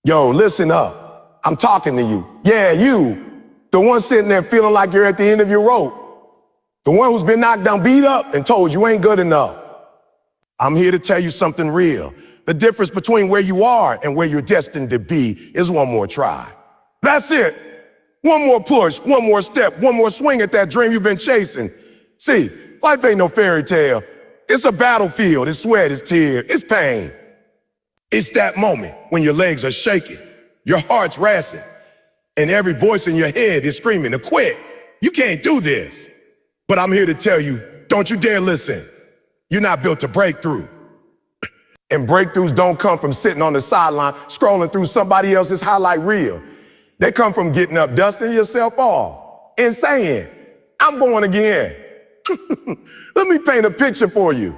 Yo, listen up. I'm talking to you. Yeah, you. The one sitting there feeling like you're at the end of your rope. The one who's been knocked down, beat up, and told you ain't good enough. I'm here to tell you something real. The difference between where you are and where you're destined to be is one more try. That's it. One more push, one more step, one more swing at that dream you've been chasing. See, life ain't no fairy tale. It's a battlefield. It's sweat, it's tears, it's pain. It's that moment when your legs are shaking, your heart's racing, and every voice in your head is screaming to quit. You can't do this. But I'm here to tell you, don't you dare listen. You're not built to break through. And breakthroughs don't come from sitting on the sideline, scrolling through somebody else's highlight reel. They come from getting up, dusting yourself off, and saying, I'm born again. Let me paint a picture for you.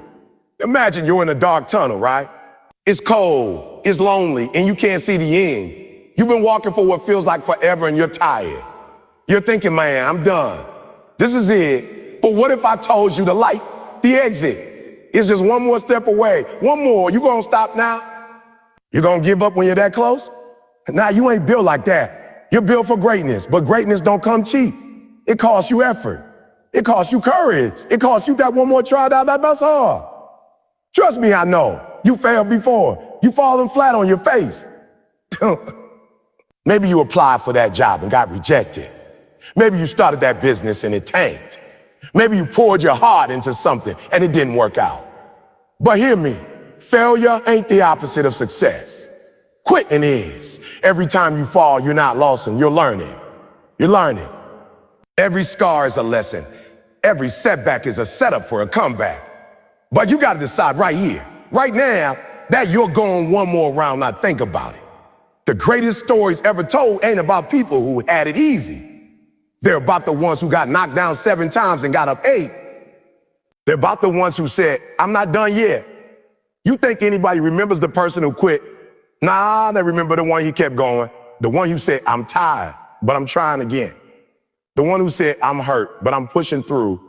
Imagine you're in a dark tunnel, right? It's cold, it's lonely, and you can't see the end. You've been walking for what feels like forever and you're tired. You're thinking, man, I'm done. This is it. But what if I told you the light, the exit, is just one more step away? One more. You gonna stop now? You gonna give up when you're that close? Nah, you ain't built like that. You're built for greatness, but greatness don't come cheap. It costs you effort. It costs you courage. It costs you that one more try out that best hard. Trust me, I know. You failed before. You fallen flat on your face. Maybe you applied for that job and got rejected. Maybe you started that business and it tanked. Maybe you poured your heart into something and it didn't work out. But hear me, failure ain't the opposite of success. Quitting is. Every time you fall, you're not lost and you're learning. You're learning. Every scar is a lesson. Every setback is a setup for a comeback. But you gotta decide right here, right now, that you're going one more round. Now think about it. The greatest stories ever told ain't about people who had it easy. They're about the ones who got knocked down 7 times and got up 8. They're about the ones who said, I'm not done yet. You think anybody remembers the person who quit? Nah, they remember the one who kept going. The one who said, I'm tired, but I'm trying again. The one who said, I'm hurt, but I'm pushing through.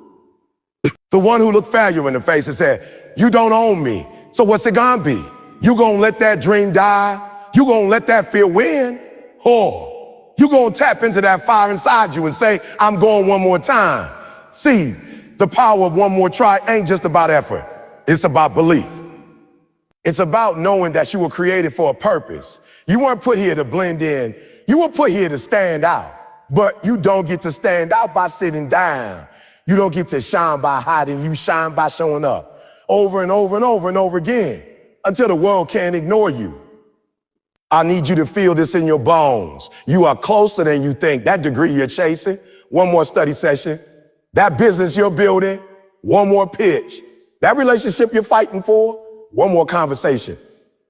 The one who looked failure in the face and said, you don't own me, so what's it gonna be? You gonna let that dream die? You gonna let that fear win? Or you gonna tap into that fire inside you and say, I'm going one more time? See, the power of one more try ain't just about effort. It's about belief. It's about knowing that you were created for a purpose. You weren't put here to blend in. You were put here to stand out. But you don't get to stand out by sitting down. You don't get to shine by hiding. You shine by showing up over and over and over and over again until the world can't ignore you. I need you to feel this in your bones. You are closer than you think. That degree you're chasing, one more study session. That business you're building, one more pitch. That relationship you're fighting for, one more conversation.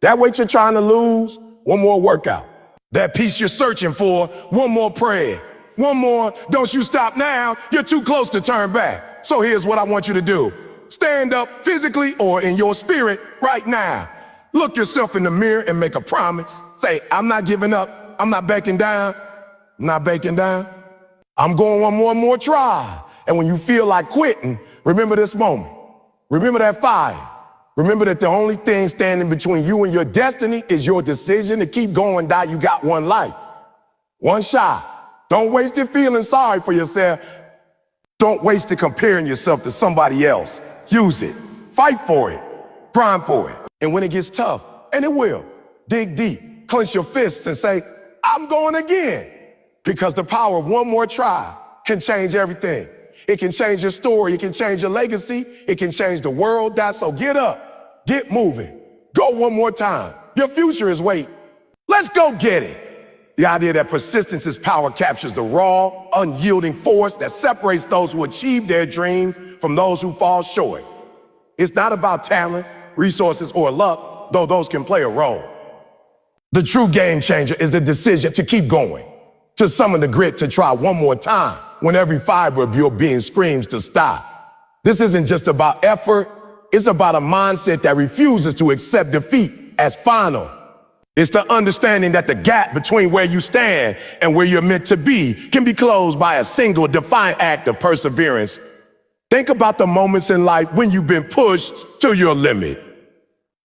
That weight you're trying to lose, one more workout. That peace you're searching for, one more prayer. One more, don't you stop now, you're too close to turn back. So here's what I want you to do. Stand up physically or in your spirit right now. Look yourself in the mirror and make a promise. Say, I'm not giving up. I'm not backing down. I'm not backing down. I'm going one more try. And when you feel like quitting, remember this moment. Remember that fire. Remember that the only thing standing between you and your destiny is your decision to keep going. You got one life, one shot. Don't waste it feeling sorry for yourself. Don't waste it comparing yourself to somebody else. Use it. Fight for it. Grind for it. And when it gets tough, and it will, dig deep, clench your fists and say, I'm going again. Because the power of one more try can change everything. It can change your story. It can change your legacy. It can change the world. So get up, get moving, go one more time. Your future is waiting. Let's go get it. The idea that persistence is power captures the raw, unyielding force that separates those who achieve their dreams from those who fall short. It's not about talent, resources, or luck, though those can play a role. The true game changer is the decision to keep going, to summon the grit to try one more time when every fiber of your being screams to stop. This isn't just about effort, it's about a mindset that refuses to accept defeat as final. It's the understanding that the gap between where you stand and where you're meant to be can be closed by a single defiant act of perseverance. Think about the moments in life when you've been pushed to your limit.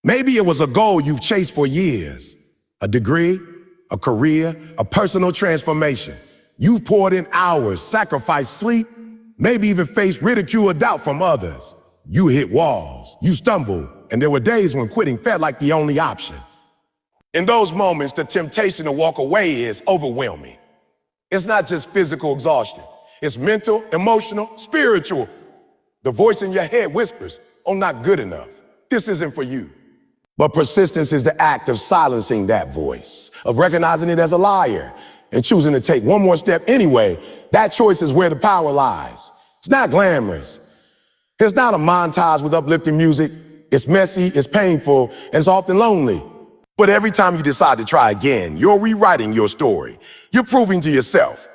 Maybe it was a goal you've chased for years, a degree, a career, a personal transformation. You've poured in hours, sacrificed sleep, maybe even faced ridicule or doubt from others. You hit walls, you stumbled, and there were days when quitting felt like the only option. In those moments, the temptation to walk away is overwhelming. It's not just physical exhaustion. It's mental, emotional, spiritual. The voice in your head whispers, "Oh, not good enough. This isn't for you." But persistence is the act of silencing that voice, of recognizing it as a liar, and choosing to take one more step anyway. That choice is where the power lies. It's not glamorous. It's not a montage with uplifting music. It's messy, it's painful, and it's often lonely. But every time you decide to try again, you're rewriting your story. You're proving to yourself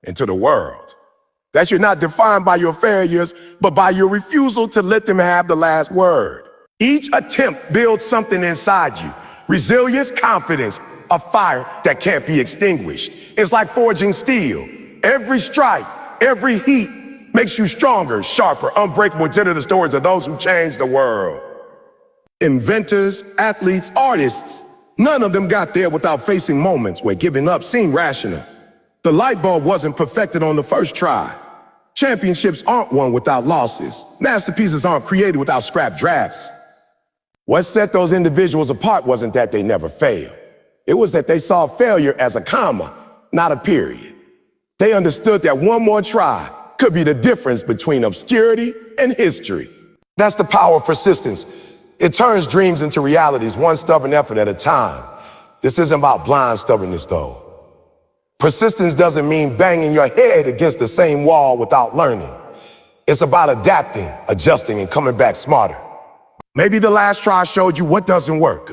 and to the world that you're not defined by your failures, but by your refusal to let them have the last word. Each attempt builds something inside you. Resilience, confidence, a fire that can't be extinguished. It's like forging steel. Every strike, every heat makes you stronger, sharper, unbreakable. Consider the stories of those who changed the world. Inventors, athletes, artists, none of them got there without facing moments where giving up seemed rational. The light bulb wasn't perfected on the first try. Championships aren't won without losses. Masterpieces aren't created without scrap drafts. What set those individuals apart wasn't that they never failed. It was that they saw failure as a comma, not a period. They understood that one more try could be the difference between obscurity and history. That's the power of persistence. It turns dreams into realities, one stubborn effort at a time. This isn't about blind stubbornness, though. Persistence doesn't mean banging your head against the same wall without learning. It's about adapting, adjusting, and coming back smarter. Maybe the last try showed you what doesn't work.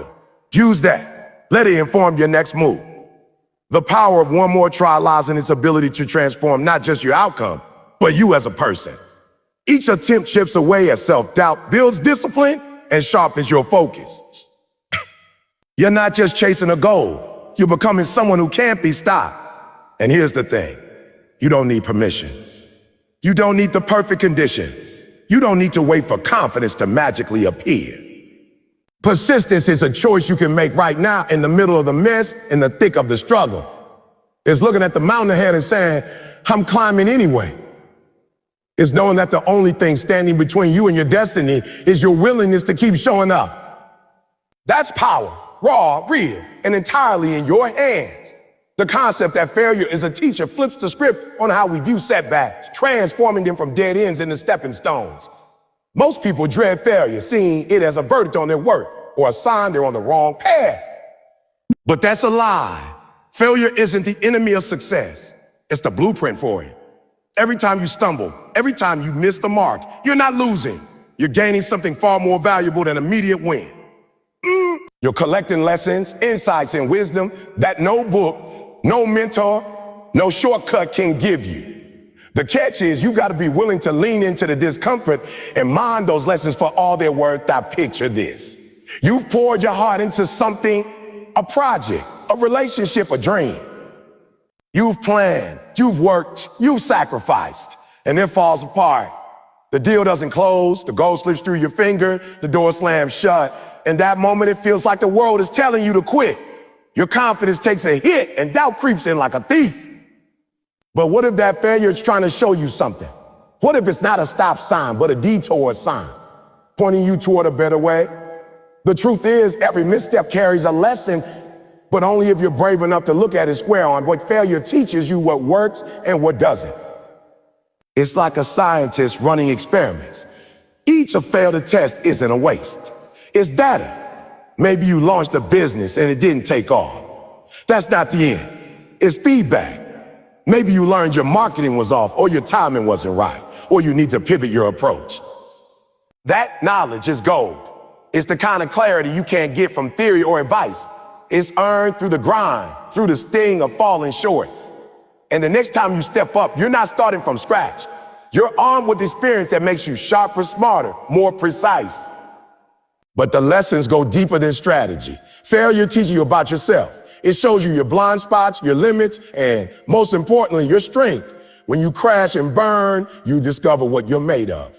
Use that. Let it inform your next move. The power of one more try lies in its ability to transform not just your outcome, but you as a person. Each attempt chips away at self-doubt, builds discipline, and sharpens your focus. You're not just chasing a goal. You're becoming someone who can't be stopped. And here's the thing. You don't need permission. You don't need the perfect condition. You don't need to wait for confidence to magically appear. Persistence is a choice you can make right now in the middle of the mess, in the thick of the struggle. It's looking at the mountain ahead and saying, "I'm climbing anyway." It's knowing that the only thing standing between you and your destiny is your willingness to keep showing up. That's power, raw, real, and entirely in your hands. The concept that failure is a teacher flips the script on how we view setbacks, transforming them from dead ends into stepping stones. Most people dread failure, seeing it as a verdict on their worth or a sign they're on the wrong path. But that's a lie. Failure isn't the enemy of success. It's the blueprint for it. Every time you stumble, every time you miss the mark, you're not losing. You're gaining something far more valuable than immediate win. You're collecting lessons, insights, and wisdom that no book, no mentor, no shortcut can give you. The catch is you got to be willing to lean into the discomfort and mine those lessons for all they're worth. Now picture this. You've poured your heart into something, a project, a relationship, a dream. You've planned, you've worked, you've sacrificed, and it falls apart. The deal doesn't close, the goal slips through your finger, the door slams shut. In that moment, it feels like the world is telling you to quit. Your confidence takes a hit and doubt creeps in like a thief. But what if that failure is trying to show you something? What if it's not a stop sign, but a detour sign, pointing you toward a better way? The truth is, every misstep carries a lesson, but only if you're brave enough to look at it square on. What failure teaches you what works and what doesn't. It's like a scientist running experiments. Each failed test isn't a waste. It's data. Maybe you launched a business and it didn't take off. That's not the end. It's feedback. Maybe you learned your marketing was off, or your timing wasn't right, or you need to pivot your approach. That knowledge is gold. It's the kind of clarity you can't get from theory or advice. It's earned through the grind, through the sting of falling short. And the next time you step up, you're not starting from scratch. You're armed with experience that makes you sharper, smarter, more precise. But the lessons go deeper than strategy. Failure teaches you about yourself. It shows you your blind spots, your limits, and most importantly, your strength. When you crash and burn, you discover what you're made of.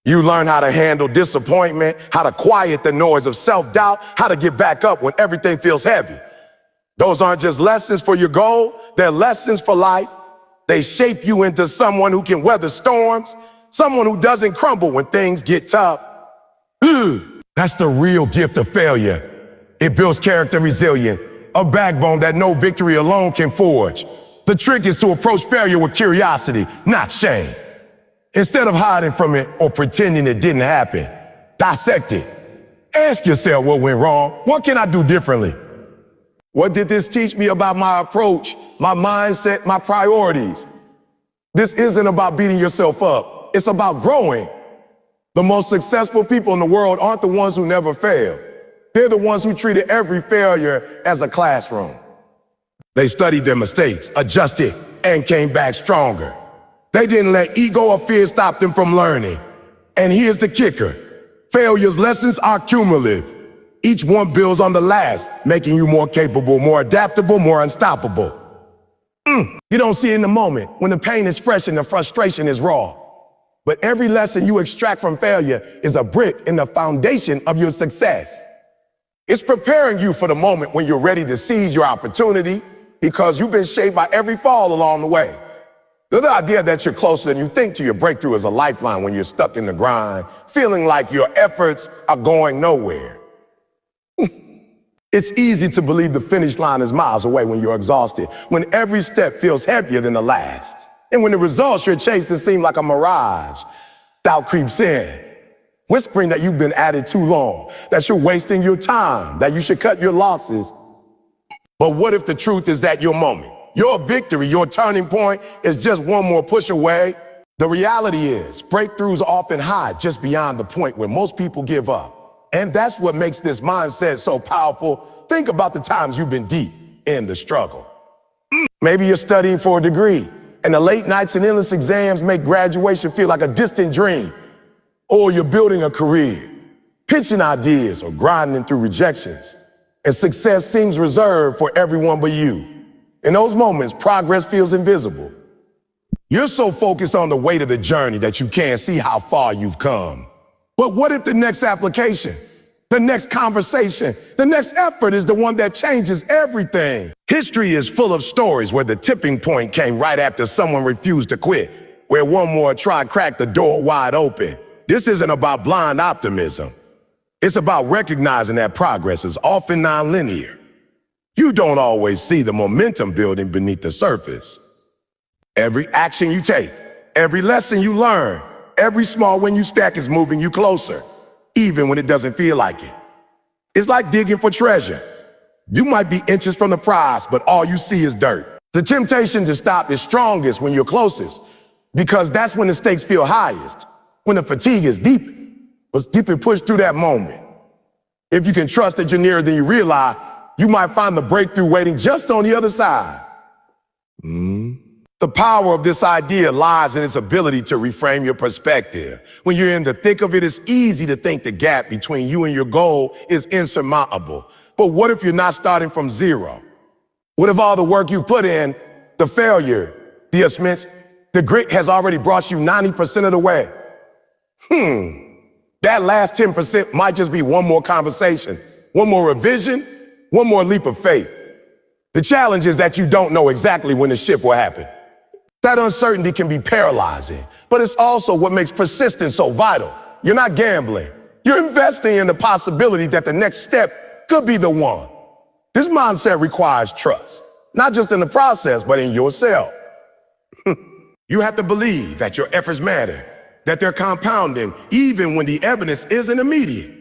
You learn how to handle disappointment, how to quiet the noise of self-doubt, how to get back up when everything feels heavy. Those aren't just lessons for your goal, they're lessons for life. They shape you into someone who can weather storms, someone who doesn't crumble when things get tough. That's the real gift of failure. It builds character resilience, a backbone that no victory alone can forge. The trick is to approach failure with curiosity, not shame. Instead of hiding from it or pretending it didn't happen, dissect it. Ask yourself what went wrong. What can I do differently? What did this teach me about my approach, my mindset, my priorities? This isn't about beating yourself up. It's about growing. The most successful people in the world aren't the ones who never fail. They're the ones who treated every failure as a classroom. They studied their mistakes, adjusted, and came back stronger. They didn't let ego or fear stop them from learning. And here's the kicker. Failure's lessons are cumulative. Each one builds on the last, making you more capable, more adaptable, more unstoppable. You don't see it in the moment, when the pain is fresh and the frustration is raw. But every lesson you extract from failure is a brick in the foundation of your success. It's preparing you for the moment when you're ready to seize your opportunity, because you've been shaped by every fall along the way. The idea that you're closer than you think to your breakthrough is a lifeline when you're stuck in the grind, feeling like your efforts are going nowhere. It's easy to believe the finish line is miles away when you're exhausted, when every step feels heavier than the last, and when the results you're chasing seem like a mirage. Doubt creeps in, whispering that you've been at it too long, that you're wasting your time, that you should cut your losses. But what if the truth is that your moment, your victory, your turning point is just one more push away? The reality is, breakthroughs often hide just beyond the point where most people give up. And that's what makes this mindset so powerful. Think about the times you've been deep in the struggle. Maybe you're studying for a degree, and the late nights and endless exams make graduation feel like a distant dream. Or you're building a career, pitching ideas, or grinding through rejections, and success seems reserved for everyone but you. In those moments, progress feels invisible. You're so focused on the weight of the journey that you can't see how far you've come. But what if the next application, the next conversation, the next effort is the one that changes everything? History is full of stories where the tipping point came right after someone refused to quit, where one more try cracked the door wide open. This isn't about blind optimism. It's about recognizing that progress is often nonlinear. You don't always see the momentum building beneath the surface. Every action you take, every lesson you learn, every small win you stack is moving you closer, even when it doesn't feel like it. It's like digging for treasure. You might be inches from the prize, but all you see is dirt. The temptation to stop is strongest when you're closest, because that's when the stakes feel highest, when the fatigue is deep. Let's deep and push through that moment. If you can trust that you're nearer than you realize, you might find the breakthrough waiting just on the other side. The power of this idea lies in its ability to reframe your perspective. When you're in the thick of it, it's easy to think the gap between you and your goal is insurmountable. But what if you're not starting from zero? What if all the work you put in, the failure, the immense, the grit has already brought you 90% of the way? That last 10% might just be one more conversation, one more revision, one more leap of faith. The challenge is that you don't know exactly when the shift will happen. That uncertainty can be paralyzing, but it's also what makes persistence so vital. You're not gambling. You're investing in the possibility that the next step could be the one. This mindset requires trust, not just in the process, but in yourself. You have to believe that your efforts matter, that they're compounding, even when the evidence isn't immediate.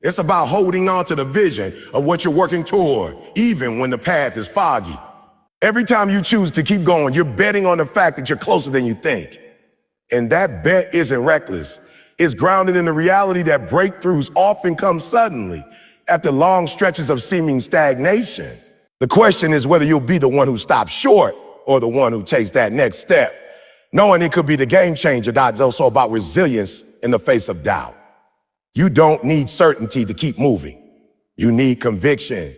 It's about holding on to the vision of what you're working toward, even when the path is foggy. Every time you choose to keep going, you're betting on the fact that you're closer than you think. And that bet isn't reckless. It's grounded in the reality that breakthroughs often come suddenly, after long stretches of seeming stagnation. The question is whether you'll be the one who stops short or the one who takes that next step. Knowing it could be the game changer, that's also about resilience in the face of doubt. You don't need certainty to keep moving. You need conviction.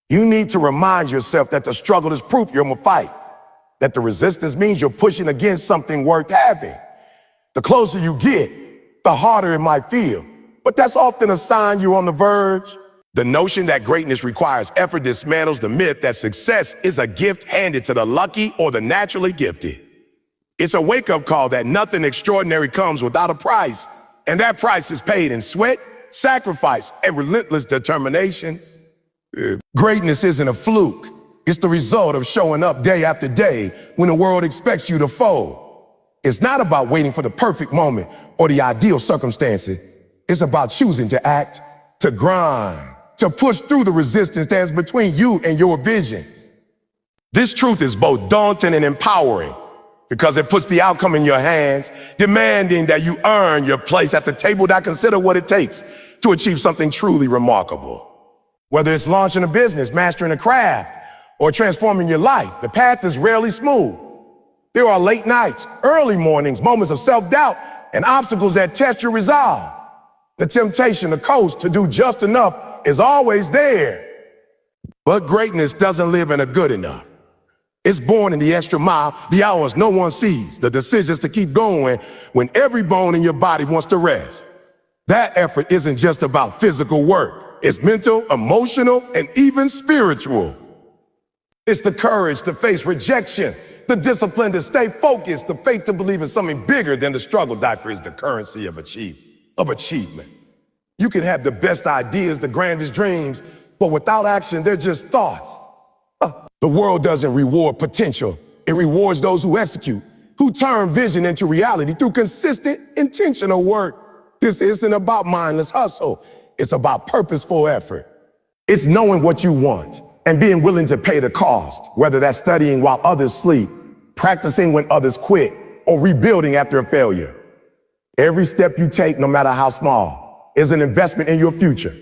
You need to remind yourself that the struggle is proof you're in a fight, that the resistance means you're pushing against something worth having. The closer you get, the harder it might feel, but that's often a sign you're on the verge. The notion that greatness requires effort dismantles the myth that success is a gift handed to the lucky or the naturally gifted. It's a wake-up call that nothing extraordinary comes without a price, and that price is paid in sweat, sacrifice, and relentless determination. Greatness isn't a fluke. It's the result of showing up day after day when the world expects you to fold. It's not about waiting for the perfect moment or the ideal circumstances. It's about choosing to act, to grind, to push through the resistance that's between you and your vision. This truth is both daunting and empowering because it puts the outcome in your hands, demanding that you earn your place at the table that consider what it takes to achieve something truly remarkable. Whether it's launching a business, mastering a craft, or transforming your life, the path is rarely smooth. There are late nights, early mornings, moments of self-doubt, and obstacles that test your resolve. The temptation to coast, to do just enough, is always there. But greatness doesn't live in a good enough. It's born in the extra mile, the hours no one sees, the decisions to keep going when every bone in your body wants to rest. That effort isn't just about physical work. It's mental, emotional, and even spiritual. It's the courage to face rejection, the discipline to stay focused, the faith to believe in something bigger than the struggle. Diapher is the currency of achievement. You can have the best ideas, the grandest dreams, but without action, they're just thoughts. The world doesn't reward potential. It rewards those who execute, who turn vision into reality through consistent, intentional work. This isn't about mindless hustle. It's about purposeful effort. It's knowing what you want and being willing to pay the cost, whether that's studying while others sleep, practicing when others quit, or rebuilding after a failure. Every step you take, no matter how small, is an investment in your future,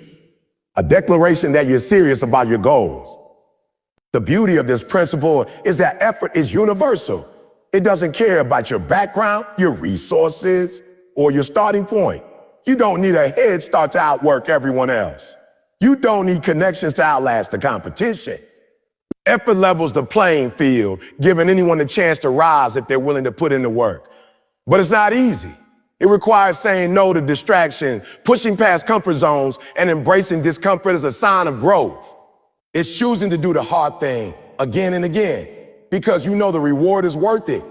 a declaration that you're serious about your goals. The beauty of this principle is that effort is universal. It doesn't care about your background, your resources, or your starting point. You don't need a head start to outwork everyone else. You don't need connections to outlast the competition. Effort levels the playing field, giving anyone a chance to rise if they're willing to put in the work. But it's not easy. It requires saying no to distraction, pushing past comfort zones, and embracing discomfort as a sign of growth. It's choosing to do the hard thing again and again because you know the reward is worth it.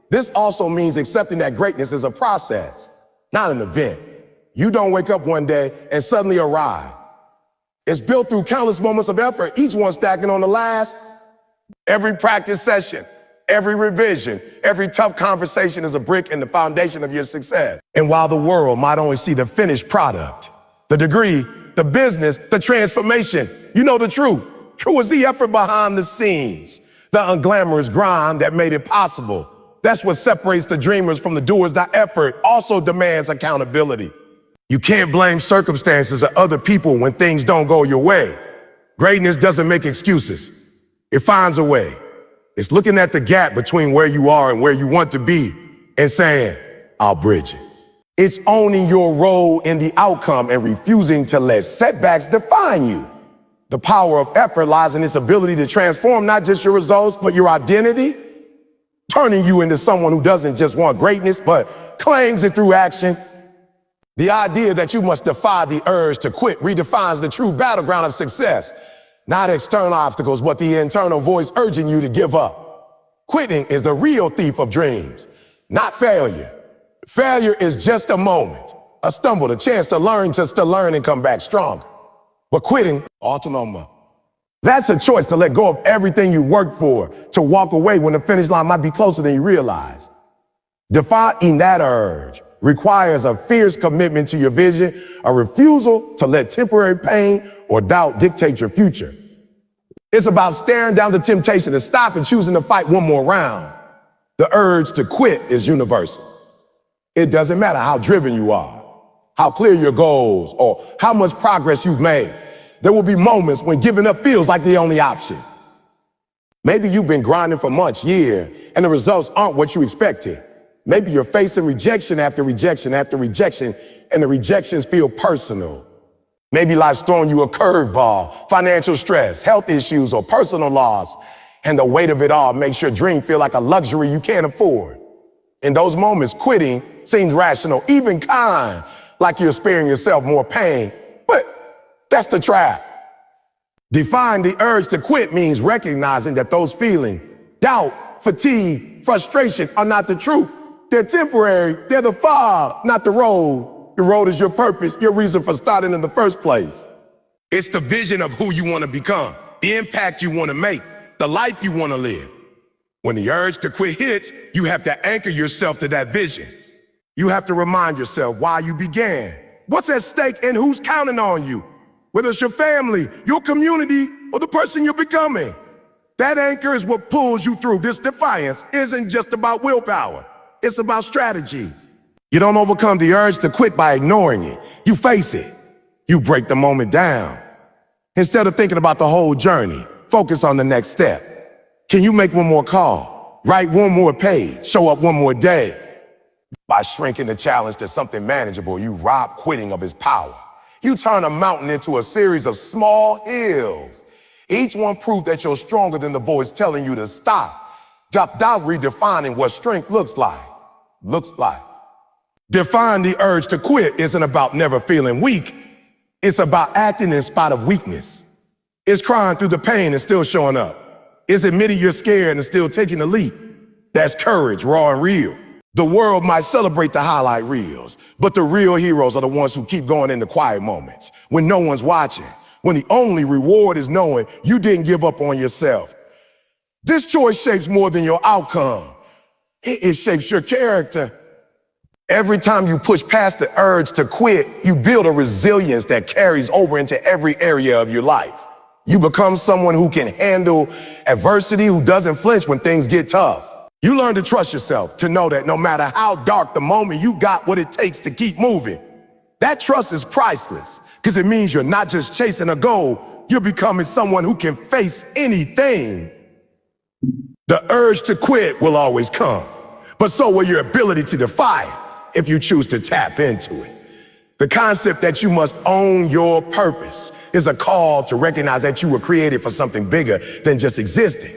This also means accepting that greatness is a process, not an event. You don't wake up one day and suddenly arrive. It's built through countless moments of effort, each one stacking on the last. Every practice session, every revision, every tough conversation is a brick in the foundation of your success. And while the world might only see the finished product, the degree, the business, the transformation, you know the truth. True is the effort behind the scenes, the unglamorous grind that made it possible. That's what separates the dreamers from the doers. That effort also demands accountability. You can't blame circumstances or other people when things don't go your way. Greatness doesn't make excuses. It finds a way. It's looking at the gap between where you are and where you want to be and saying, I'll bridge it. It's owning your role in the outcome and refusing to let setbacks define you. The power of effort lies in its ability to transform not just your results, but your identity, turning you into someone who doesn't just want greatness, but claims it through action. The idea that you must defy the urge to quit redefines the true battleground of success. Not external obstacles, but the internal voice urging you to give up. Quitting is the real thief of dreams, not failure. Failure is just a moment, a stumble, a chance to learn just to learn and come back stronger. But quitting, autonomous. That's a choice to let go of everything you worked for, to walk away when the finish line might be closer than you realize. Defying that urge requires a fierce commitment to your vision, a refusal to let temporary pain or doubt dictate your future. It's about staring down the temptation to stop and choosing to fight one more round. The urge to quit is universal. It doesn't matter how driven you are, how clear your goals, or how much progress you've made. There will be moments when giving up feels like the only option. Maybe you've been grinding for months, years, and the results aren't what you expected. Maybe you're facing rejection after rejection after rejection, and the rejections feel personal. Maybe life's throwing you a curveball, financial stress, health issues, or personal loss, and the weight of it all makes your dream feel like a luxury you can't afford. In those moments, quitting seems rational, even kind, like you're sparing yourself more pain. But that's the trap. Define the urge to quit means recognizing that those feelings, doubt, fatigue, frustration are not the truth. They're temporary. They're the fog, not the road. The road is your purpose, your reason for starting in the first place. It's the vision of who you want to become, the impact you want to make, the life you want to live. When the urge to quit hits, you have to anchor yourself to that vision. You have to remind yourself why you began, what's at stake, and who's counting on you. Whether it's your family, your community, or the person you're becoming. That anchor is what pulls you through. This defiance isn't just about willpower. It's about strategy. You don't overcome the urge to quit by ignoring it. You face it. You break the moment down. Instead of thinking about the whole journey, focus on the next step. Can you make one more call? Write one more page? Show up one more day? By shrinking the challenge to something manageable, you rob quitting of its power. You turn a mountain into a series of small hills. Each one proof that you're stronger than the voice telling you to stop. Stop redefining what strength looks like. Define the urge to quit isn't about never feeling weak. It's about acting in spite of weakness. It's crying through the pain and still showing up. It's admitting you're scared and still taking the leap. That's courage, raw and real. The world might celebrate the highlight reels, but the real heroes are the ones who keep going in the quiet moments, when no one's watching, when the only reward is knowing you didn't give up on yourself. This choice shapes more than your outcome. It shapes your character. Every time you push past the urge to quit, you build a resilience that carries over into every area of your life. You become someone who can handle adversity, who doesn't flinch when things get tough. You learn to trust yourself, to know that no matter how dark the moment, you got what it takes to keep moving. That trust is priceless, because it means you're not just chasing a goal, you're becoming someone who can face anything. The urge to quit will always come, but so will your ability to defy it if you choose to tap into it. The concept that you must own your purpose is a call to recognize that you were created for something bigger than just existing.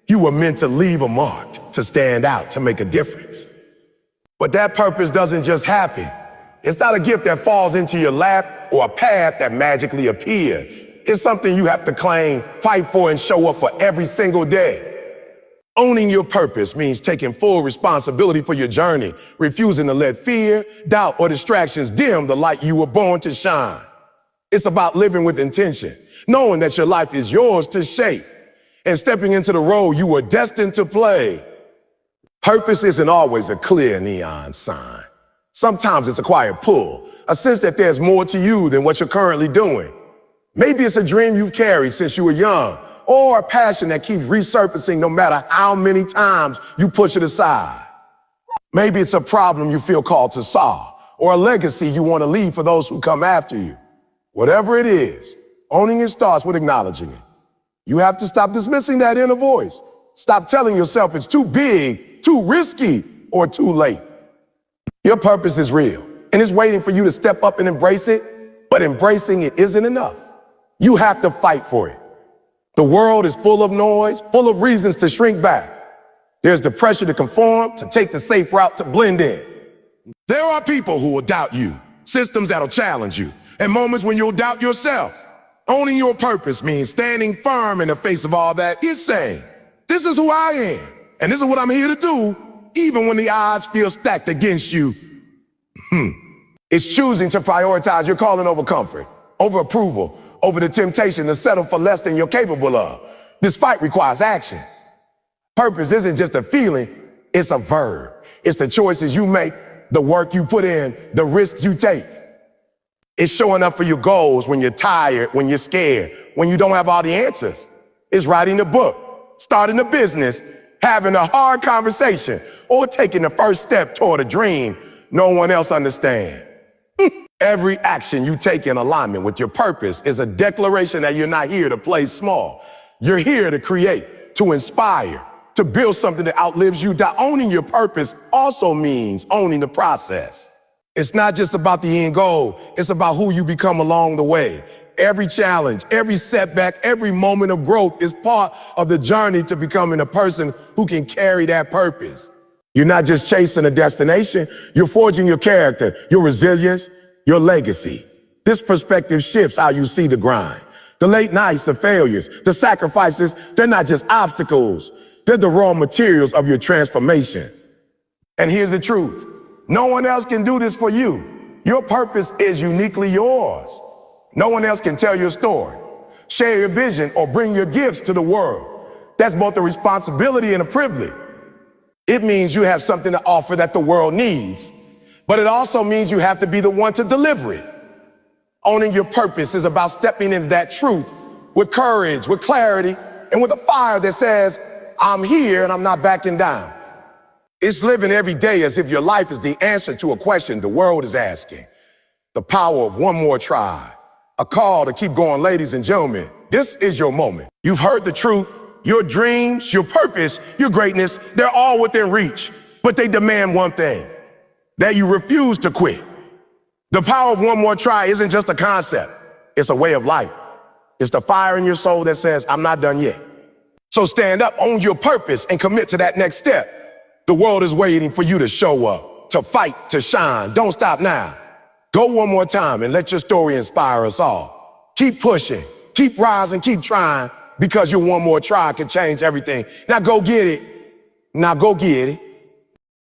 You were meant to leave a mark, to stand out, to make a difference. But that purpose doesn't just happen. It's not a gift that falls into your lap or a path that magically appears. It's something you have to claim, fight for, and show up for every single day. Owning your purpose means taking full responsibility for your journey, refusing to let fear, doubt, or distractions dim the light you were born to shine. It's about living with intention, knowing that your life is yours to shape, and stepping into the role you were destined to play. Purpose isn't always a clear neon sign. Sometimes it's a quiet pull, a sense that there's more to you than what you're currently doing. Maybe it's a dream you've carried since you were young, or a passion that keeps resurfacing no matter how many times you push it aside. Maybe it's a problem you feel called to solve, or a legacy you want to leave for those who come after you. Whatever it is, owning it starts with acknowledging it. You have to stop dismissing that inner voice. Stop telling yourself it's too big, too risky, or too late. Your purpose is real, and it's waiting for you to step up and embrace it, but embracing it isn't enough. You have to fight for it. The world is full of noise, full of reasons to shrink back. There's the pressure to conform, to take the safe route, to blend in. There are people who will doubt you, systems that'll challenge you, and moments when you'll doubt yourself. Owning your purpose means standing firm in the face of all that. It's saying, this is who I am, and this is what I'm here to do, even when the odds feel stacked against you. It's choosing to prioritize your calling over comfort, over approval, over the temptation to settle for less than you're capable of. This fight requires action. Purpose isn't just a feeling, it's a verb. It's the choices you make, the work you put in, the risks you take. It's showing up for your goals when you're tired, when you're scared, when you don't have all the answers. It's writing a book, starting a business, having a hard conversation, or taking the first step toward a dream no one else understands. Every action you take in alignment with your purpose is a declaration that you're not here to play small. You're here to create, to inspire, to build something that outlives you. Owning your purpose also means owning the process. It's not just about the end goal, it's about who you become along the way. Every challenge, every setback, every moment of growth is part of the journey to becoming a person who can carry that purpose. You're not just chasing a destination, you're forging your character, your resilience, your legacy. This perspective shifts how you see the grind. The late nights, the failures, the sacrifices, they're not just obstacles. They're the raw materials of your transformation. And here's the truth. No one else can do this for you. Your purpose is uniquely yours. No one else can tell your story, share your vision, or bring your gifts to the world. That's both a responsibility and a privilege. It means you have something to offer that the world needs, but it also means you have to be the one to deliver it. Owning your purpose is about stepping into that truth with courage, with clarity, and with a fire that says, I'm here and I'm not backing down. It's living every day as if your life is the answer to a question the world is asking. The power of one more try. A call to keep going, ladies and gentlemen. This is your moment. You've heard the truth. Your dreams, your purpose, your greatness, they're all within reach. But they demand one thing, that you refuse to quit. The power of one more try isn't just a concept. It's a way of life. It's the fire in your soul that says, I'm not done yet. So stand up, own your purpose, and commit to that next step. The world is waiting for you to show up, to fight, to shine. Don't stop now. Go one more time and let your story inspire us all. Keep pushing, keep rising, keep trying, because your one more try can change everything. Now go get it. Now go get it.